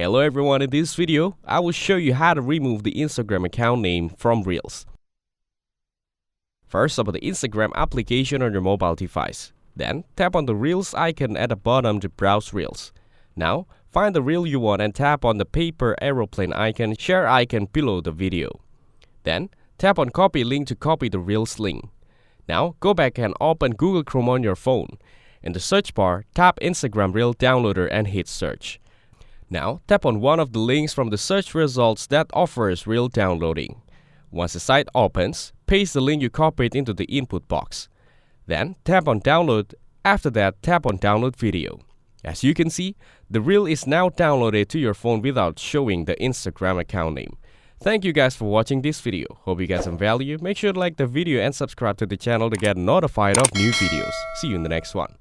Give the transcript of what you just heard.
Hello everyone, in this video, I will show you how to remove the Instagram account name from Reels. First, open the Instagram application on your mobile device. Then, tap on the Reels icon at the bottom to browse Reels. Now, find the reel you want and tap on the paper aeroplane icon, share icon below the video. Then, tap on copy link to copy the Reels link. Now, go back and open Google Chrome on your phone. In the search bar, tap Instagram Reel Downloader and hit search. Now, tap on one of the links from the search results that offers Reel downloading. Once the site opens, paste the link you copied into the input box. Then, tap on Download. After that, tap on Download Video. As you can see, the Reel is now downloaded to your phone without showing the Instagram account name. Thank you guys for watching this video. Hope you got some value. Make sure to like the video and subscribe to the channel to get notified of new videos. See you in the next one.